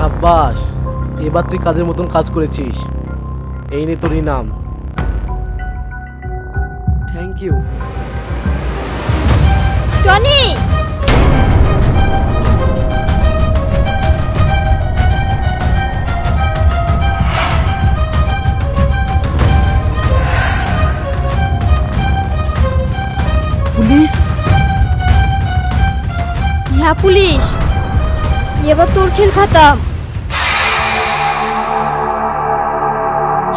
সাব্বাস, এবার তুই কাজের মতন কাজ করেছিস। এই নে তোর ইনাম। Thank you. Tony, police? হ্যাঁ পুলিশ, এবার তোর খেল খতম।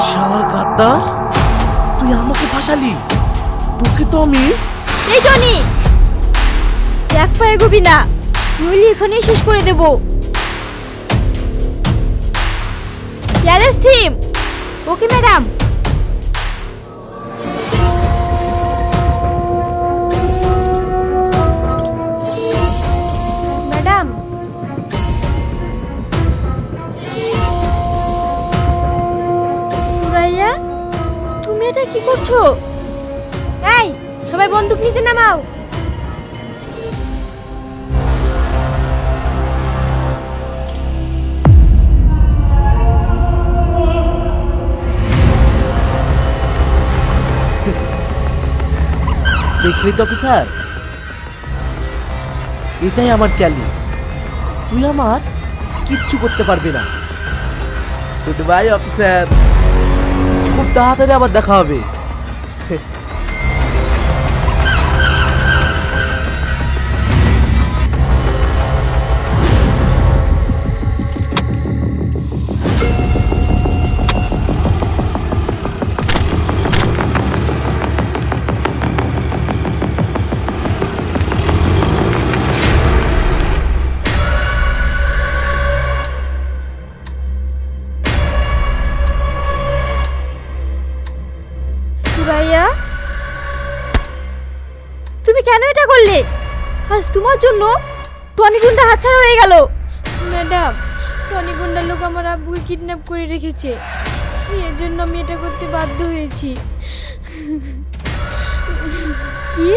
শালার গাদ্দার, তুই আমাকে ফাঁসালি। তোকে তো আমি। এই টনি, এক পায়ে এগোবি না, নইলে এখানেই শেষ করে দেব। Arrest him. Okay madam. Madam, Suraiya, তুমি এটা কি করছো? এই, সবাই বন্দুক নিচে নামাও। দেখলি তো অফিসার, এটাই আমার ক্যালি। তুই আমার কিচ্ছু করতে পারবি না। গুড বাই অফিসার, খুব তাড়াতাড়ি আবার দেখা হবে। সুরাইয়া, তুমি কেন এটা করলে? আজ তোমার জন্য টনি গুন্ডা হাতছাড়া হয়ে গেল। ম্যাডাম, টনি গুন্ডার লোক আমার আব্বুকে কিডন্যাপ করে রেখেছে, এর জন্য আমি এটা করতে বাধ্য হয়েছি। কি?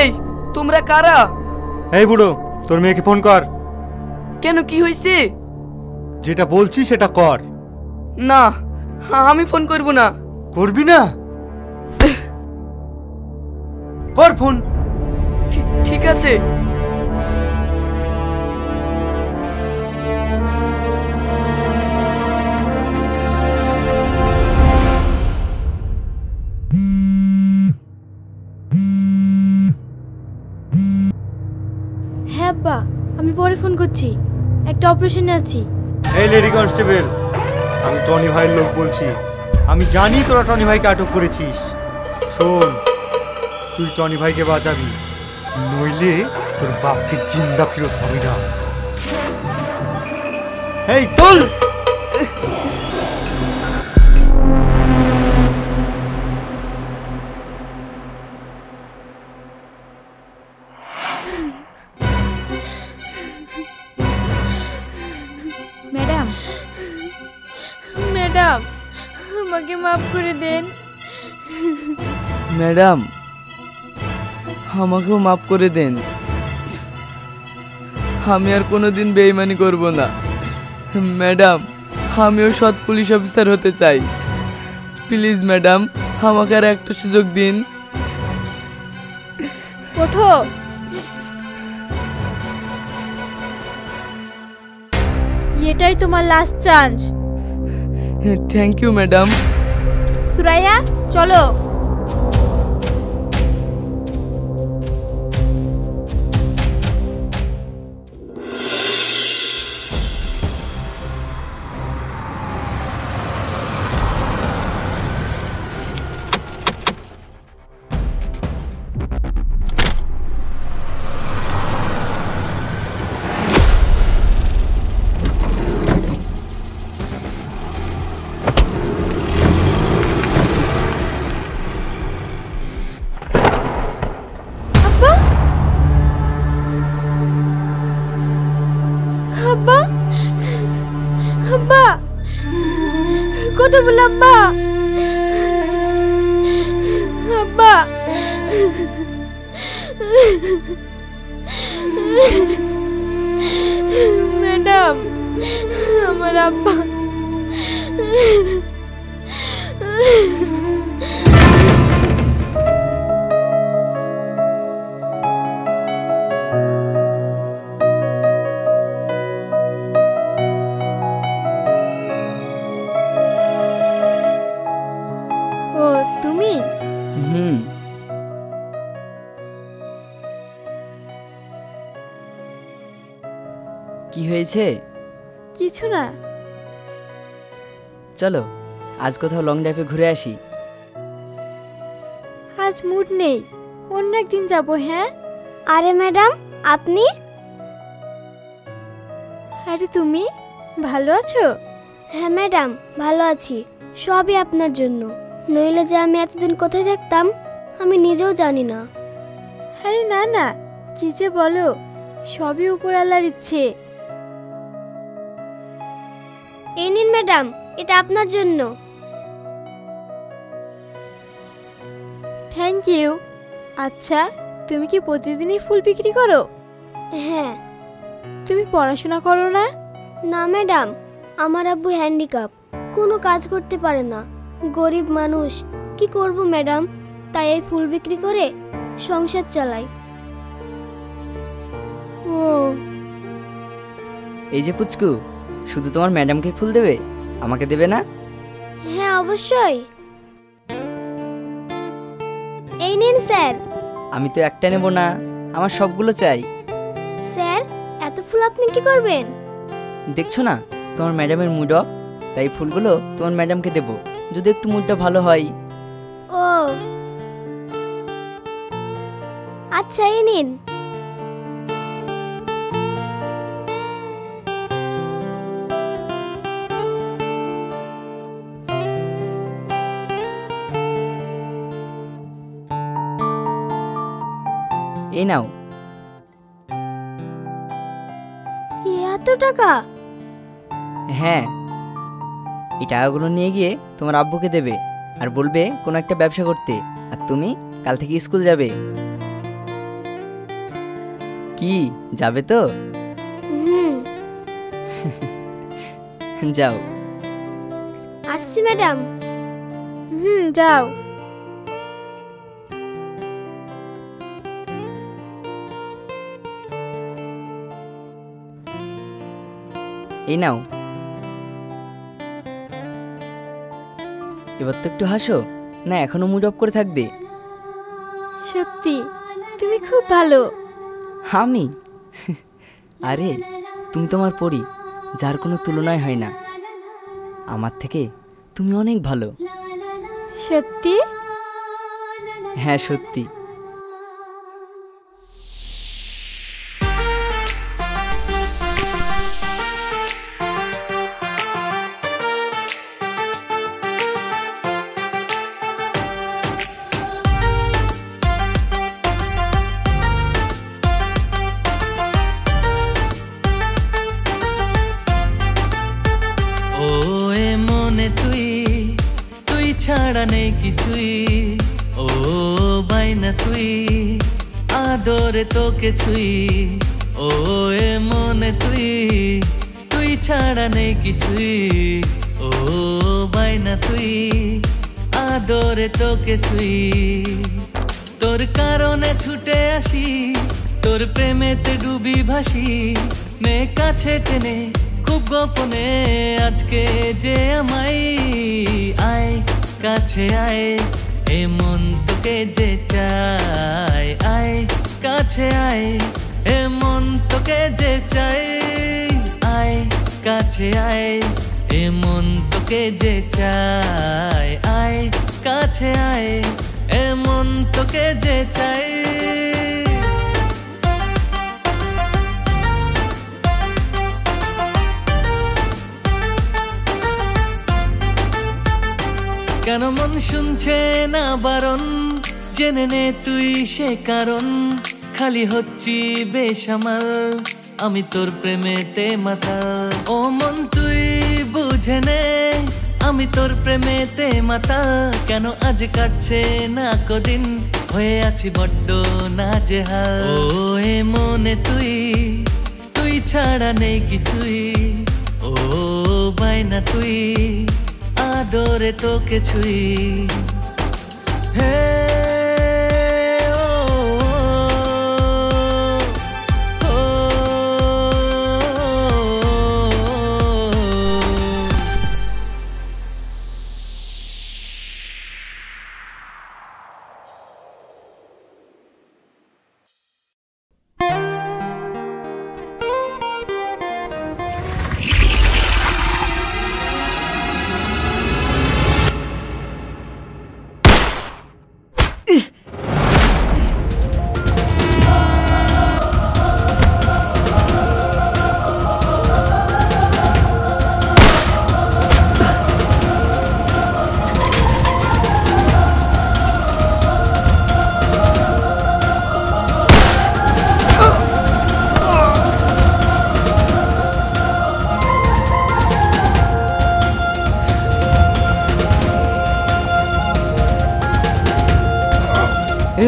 এই, তোমরা কারা? এই বুড়ো, তোর মেয়েকে ফোন কর। কেন, কি হয়েছে? যেটা বলছি সেটা কর। না, আমি ফোন করব না। করবি না? কর ফোন। ঠিক আছে। হ্যাঁ আব্বা, আমি পরে ফোন করছি, একটা অপারেশনে আছি। এই লেডি কনস্টেবল, আমি টনি ভাইয়ের লোক বলছি। আমি জানি তোরা টনি ভাইকে আটক করেছিস। শোন, তুই টনি ভাইকে বাঁচাবি, নইলে তোর বাপকে জিন্দা ফেরত পাবি না। এই তোল। ম্যাডাম, ম্যাডাম, আমাকে মাফ করে দেন। ম্যাডাম, আমাকেও মাফ করে দেন। আমি আর কোনোদিন বেইমানি করব না। ম্যাডাম, আমিও সৎ পুলিশ অফিসার হতে চাই। প্লিজ ম্যাডাম, আমাকে আর একটা সুযোগ দিন। ওঠো। এটাই তোমার last chance. Thank you madam. Suraiya, চলো। কথা বল আব্বা। আব্বা ম্যাডাম, আমার আব্বা। ও তুমি? কি হয়েছে? কিছু না। চলো আজ কোথাও লং ড্রাইভে ঘুরে আসি। আজ মুড নেই, অন্য একদিন যাবো। হ্যাঁ। আরে ম্যাডাম, আপনি? আরে তুমি ভালো আছো? হ্যাঁ ম্যাডাম, ভালো আছি। সবই আপনার জন্য, নইলে যে আমি এতদিন কোথায় থাকতাম আমি নিজেও জানি না। আরে না না, কি যে বলো, সবই উপরওয়ালার ইচ্ছে। এই নিন ম্যাডাম, এটা আপনার জন্য। Thank you. আচ্ছা, তুমি কি প্রতিদিনই ফুল বিক্রি করো? হ্যাঁ। তুমি পড়াশোনা করো না? না ম্যাডাম, আমার আব্বু হ্যান্ডিক্যাপ, কোনো কাজ করতে পারে না। গরিব মানুষ, কি করব ম্যাডাম, তাই এই ফুল বিক্রি করে সংসার চালাই। ও, এই যে পুচকু, শুধু তোমার ম্যাডামকে ফুল দেবে, আমাকে দেবে না? হ্যাঁ অবশ্যই। এই নিন স্যার। আমি তো একটা নেব না, আমার সবগুলো চাই। স্যার, এত ফুল আপনি কি করবেন? দেখছো না তোমার ম্যাডামের মুড অফ, তাই ফুলগুলো তোমার ম্যাডামকে দেব, যদি একটু মুডটা ভালো হয়। ও আচ্ছা, এই নিন। এই নাও। এত টাকা? হ্যাঁ, এই টাকাগুলো নিয়ে গিয়ে তোমার আব্বুকে দেবে আর বলবে কোনো একটা ব্যবসা করতে, আর তুমি কাল থেকে স্কুল যাবে। কি, যাবে তো? যাও। আসছি ম্যাডাম। যাও। এই নাও। এবার তো একটু হাসো না, এখনো মুড অফ করে থাকবে? সত্যি তুমি খুব ভালো। আমি? আরে তুমি তোমার পরি, যার কোনো তুলনায় হয় না। আমার থেকে তুমি অনেক ভালো। সত্যি? হ্যাঁ সত্যি। ছাড়া নেই কিছুই, ও বাইনা তুই আদরে তোকে ছুই, ও এ মনে তুই, তুই ছাড়া নেই কিছুই, ও বাইনা তুই আদরে তোকে ছুই। তোর কারণে ছুটে আসি, তোর প্রেমেতে ডুবি ভাসি, নে কাছে টেনে খুব গোপনে আজকে যে আমায়। আয় কাছে আয়, এ মন তোকে যে চায়। আয় কাছে আয়, এ মন তোকে যে চায়। আয় কাছে আয়, এ মন তোকে যে চায়। আয় কাছে আয়, এ মন তোকে যে চায়। কেন মন শুনছে না বারণ, জেনে নে তুই সে কারণ। খালি হচ্ছি বেসামাল, আমি তোর প্রেমেতে মাতাল। ও মন তুই বুঝে নে, আমি তোর প্রেমেতে মাতা, কেন আজ কাটছে না কদিন, হয়ে আছি বড্ড নাজেহাল। ও এ মনে তুই তুই ছাড়া নেই কিছুই, ও বাইনা তুই আদরে তোকে ছুই। হে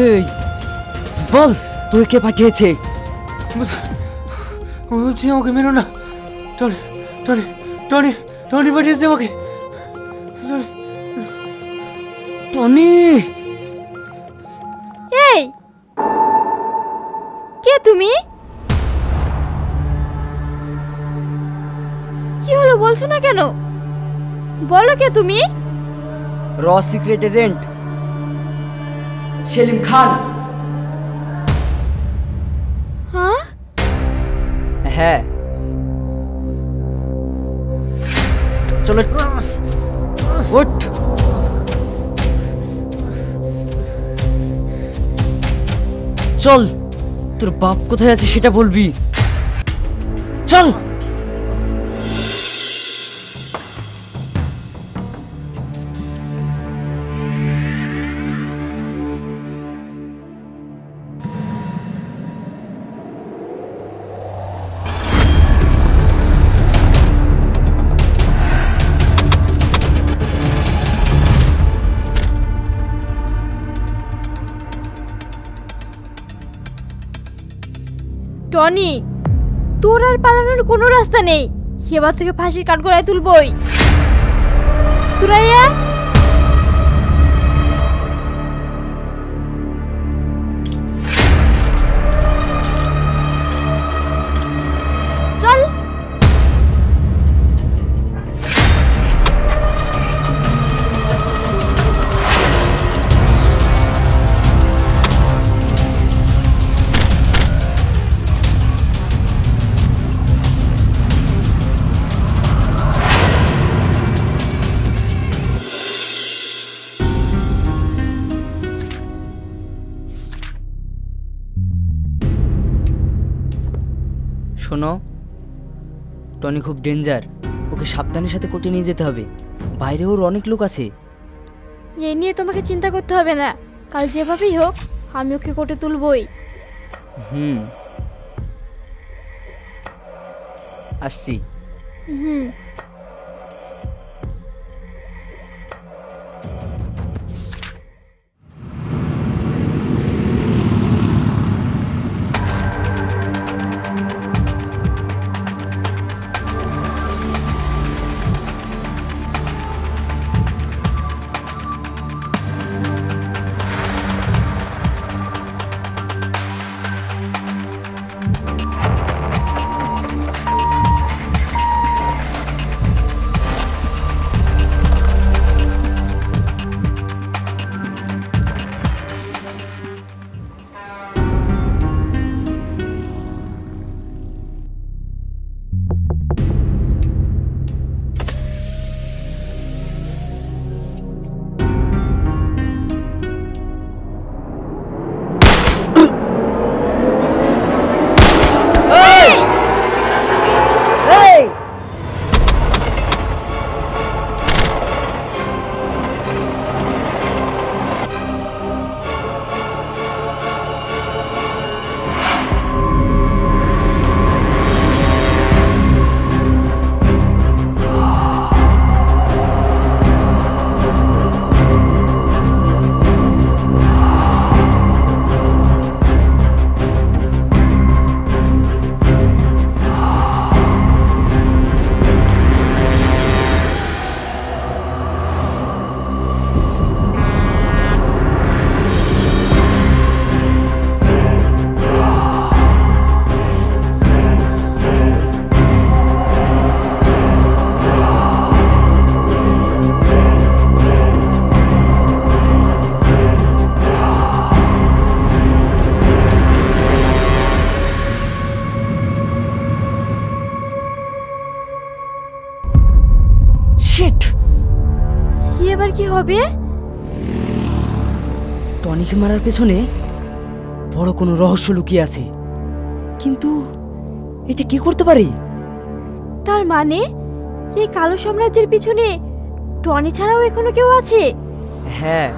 এই বল তুই কে পাঠিয়েছে? বলছি আমাকে মেরো না, টনি টনি টনি টনি পাঠিয়েছে আমাকে। টনি এই কে তুমি? কি হলো বলছো না কেন? বলো কে তুমি? র সিক্রেট এজেন্ট সেলিম খান। হ্যাঁ হ্যাঁ চলো উঠ। চল তোর বাপ কোথায় আছে সেটা বলবি। চল টনি, তোর আর পালানোর কোনো রাস্তা নেই। এবার তোকে ফাঁসির কাঠগড়ায় তুলবই। সুরাইয়া চল। শোনো, টনি খুব ডেঞ্জার, ওকে সাবধানের সাথে কোর্টে নিয়ে যেতে হবে। বাইরে ওর অনেক লোক আছে। এ নিয়ে তোমাকে চিন্তা করতে হবে না, কাল যেভাবেই হোক আমি ওকে কোর্টে তুলবই। আসছি। হুম। কি হবে? টনিকে মারার পেছনে বড় কোনো রহস্য লুকিয়ে আছে, কিন্তু এটা কি করতে পারে? তার মানে এই কালো সাম্রাজ্যের পিছনে টনি ছাড়াও এখনো কেউ আছে? হ্যাঁ,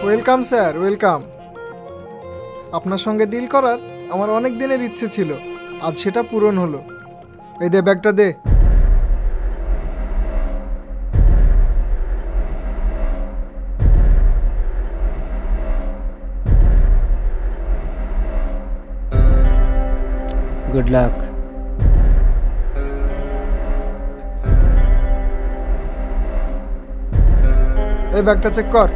ওয়েলকাম স্যার, ওয়েলকাম। আপনার সঙ্গে ডিল করার আমার অনেক দিনের ইচ্ছে ছিল, আজ সেটা পূরণ হলো। এই দে ব্যাগটা দে। Good luck. এই ব্যাগটা চেক কর।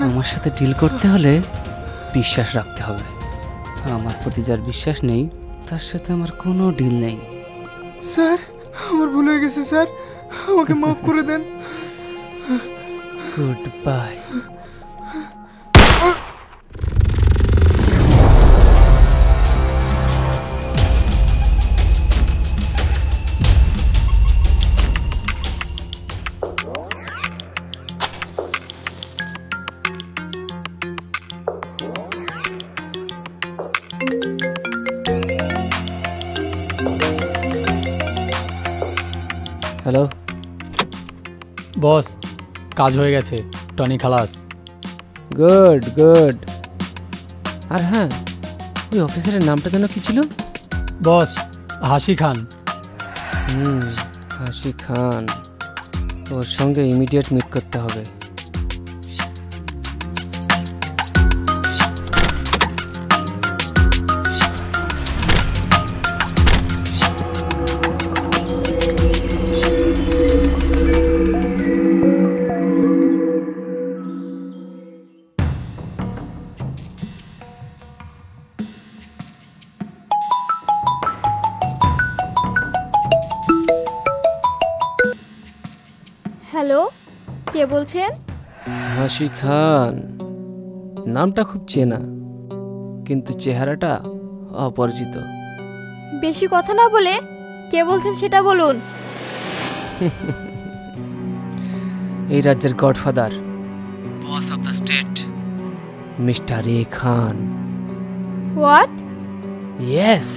আমার সাথে ডিল করতে হলে বিশ্বাস রাখতে হবে। আমার প্রতি যার বিশ্বাস নেই তার সাথে আমার কোনো ডিল নেই। স্যার, আমার ভুল হয়ে গেছে স্যার, আমাকে মাফ করে দেন। Good bye. হ্যালো বস, কাজ হয়ে গেছে, টনি খালাস। Good good. আর হ্যাঁ, ওই অফিসারের নামটা যেন কি ছিল? বস, হাসি খান। হাসি খান। ওর সঙ্গে ইমিডিয়েট মিট করতে হবে। হ্যালো, কে বলছেন? হাসি খান। নামটা খুব চেনা, কিন্তু চেহারাটা অপরিচিত। বেশি কথা না বলে কে বলছেন সেটা বলুন। এই রাজ্যের godfather, boss of the state, mister A Khan. What? Yes.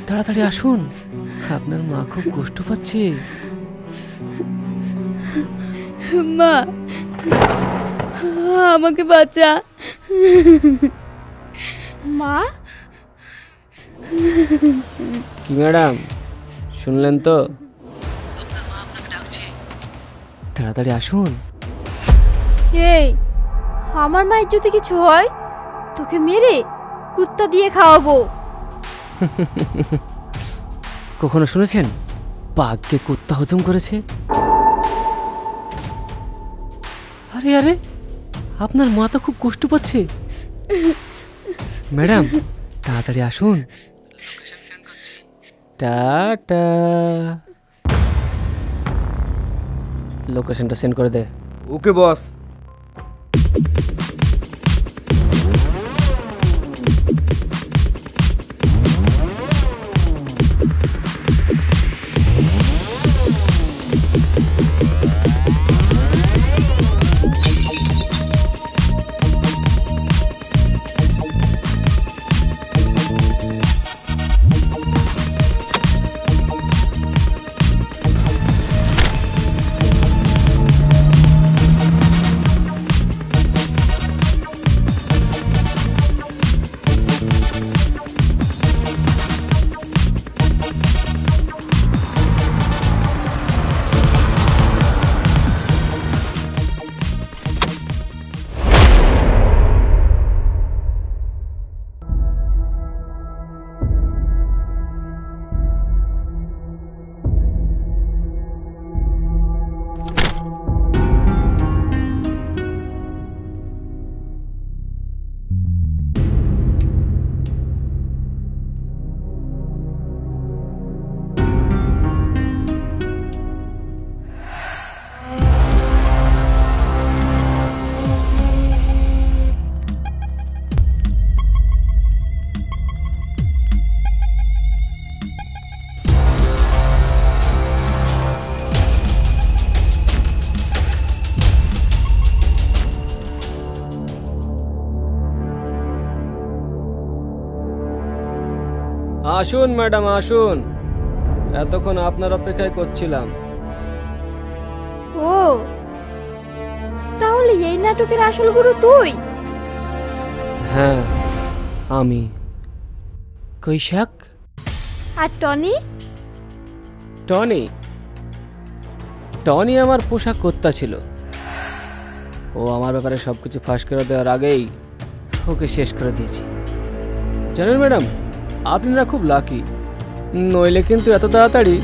তাড়াতাড়ি আসুন, আপনার মা খুব কষ্ট পাচ্ছে। মা, আমাকে বাঁচা। মা? কি ম্যাডাম, শুনলেন তো? আপনার মা আপনাকে ডাকছে, তাড়াতাড়ি আসুন। এই, আমার মায়ের যদি কিছু হয় তোকে মেরে কুত্তা দিয়ে খাওয়াবো। কখনো শুনেছেন বাঘকে কুত্তা হজম করেছে? আরে আরে, আপনার মা তো খুব কষ্ট পাচ্ছে। ম্যাডাম তাড়াতাড়ি আসুন, টাটা। লোকেশনটা সেন্ড করে দে। ওকে বস। আসুন ম্যাডাম আসুন, এতক্ষণ আপনার অপেক্ষায় করছিলাম। ও তাহলে এই নাটকের আসল গুরু তুই? হ্যাঁ আমি। কৈশাক? আর টনি? টনি? টনি আমার পোষা কুত্তা ছিল। ও আমার ব্যাপারে সবকিছু ফাঁস করে দেওয়ার আগেই ওকে শেষ করে দিয়েছি। জানেন ম্যাডাম, আপনারা খুব লাকি, নইলে কিন্তু এত তাড়াতাড়ি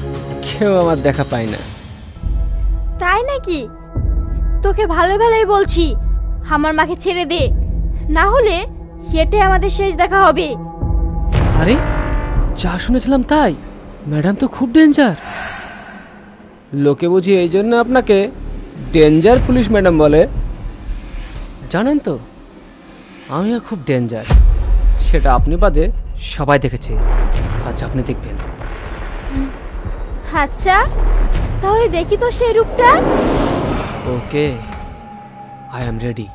কেউ আমার দেখা পায় না। তাই নাকি? তোকে ভালো ভালোই বলছি, আমার মাকে ছেড়ে দে, না হলে হেঁটে আমাদের শেষ দেখা হবে। আরে যা শুনেছিলাম তাই? ম্যাডাম তো খুব ডেঞ্জার। লোকে বুঝি এই জন্য আপনাকে ডেঞ্জার পুলিশ ম্যাডাম বলে। জানেন তো আমিও খুব ডেঞ্জার, সেটা আপনি বাদে সবাই দেখেছে, আজ আপনি দেখবেন। আচ্ছা তাহলে দেখি তো সেই রূপটা। ওকে, আই এম রেডি।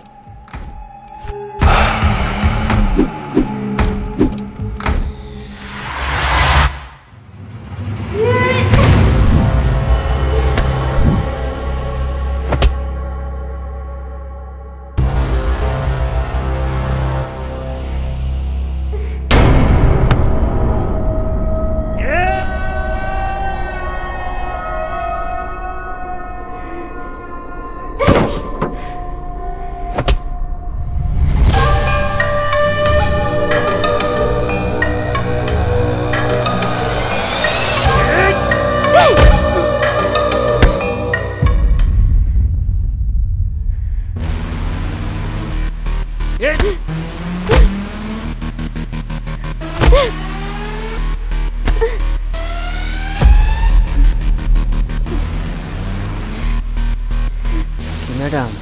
ম্যাডাম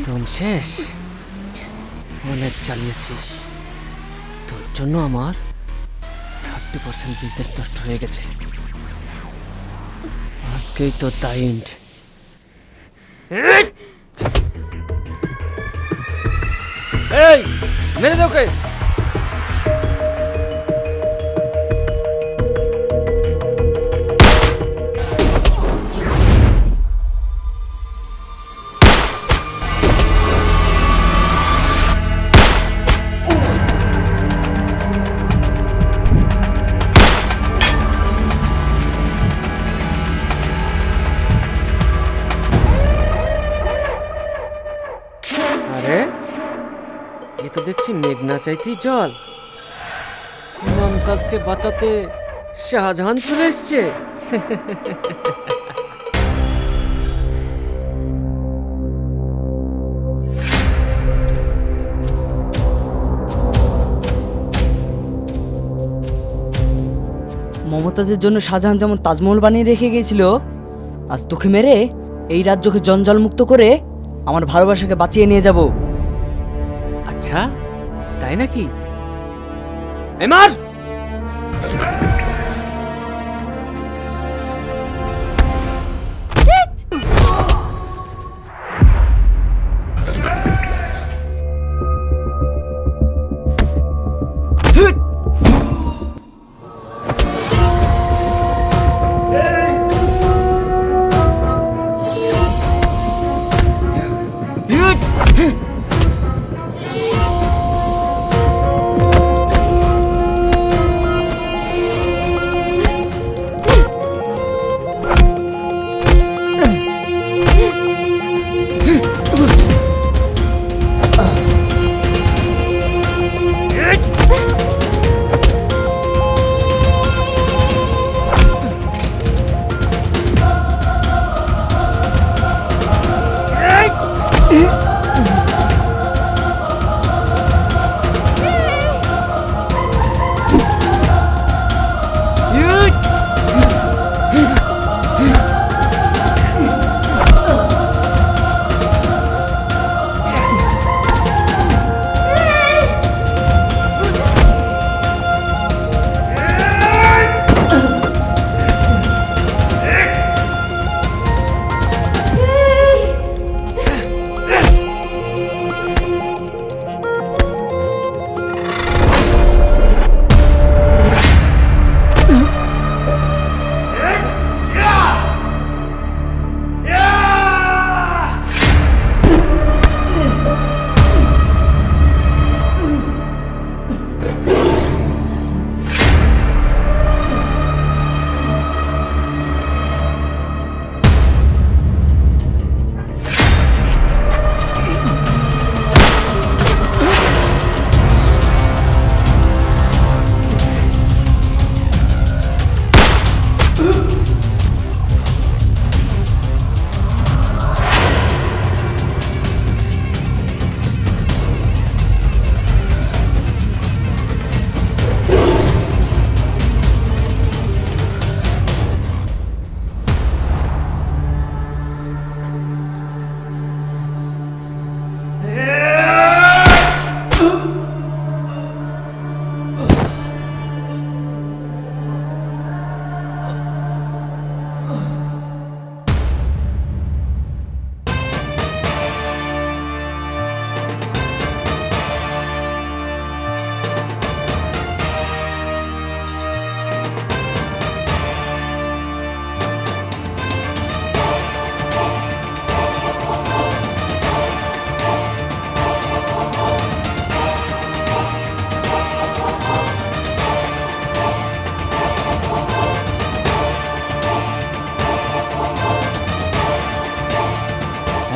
তুমি শেষ, অনেক চালিয়েছিস, তোর জন্য আমার 30% বিজনেস নষ্ট হয়ে গেছে। আজকেই তো দ্য এন্ড। এই মেরে দাও কে? মেঘ না চাইতেই জল। মমতাজকে বাঁচাতে শাহজাহান চলে এসছে। মমতাজের জন্য শাহজাহান যেমন তাজমহল বানিয়ে রেখে গিয়েছিল, আজ তোকে মেরে এই রাজ্যকে জঞ্জাল মুক্ত করে আমার ভালোবাসাকে বাঁচিয়ে নিয়ে যাব। আচ্ছা তাই নাকি? এমার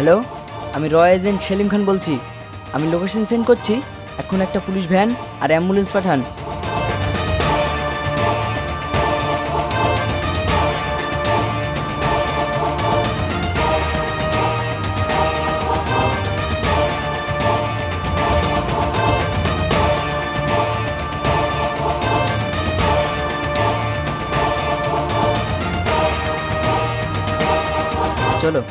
হ্যালো, আমি রয় এজেন্ট সেলিম খান বলছি। আমি লোকেশন সেন্ড করছি, এখন একটা পুলিশ ভ্যান আর অ্যাম্বুলেন্স পাঠান। চলো।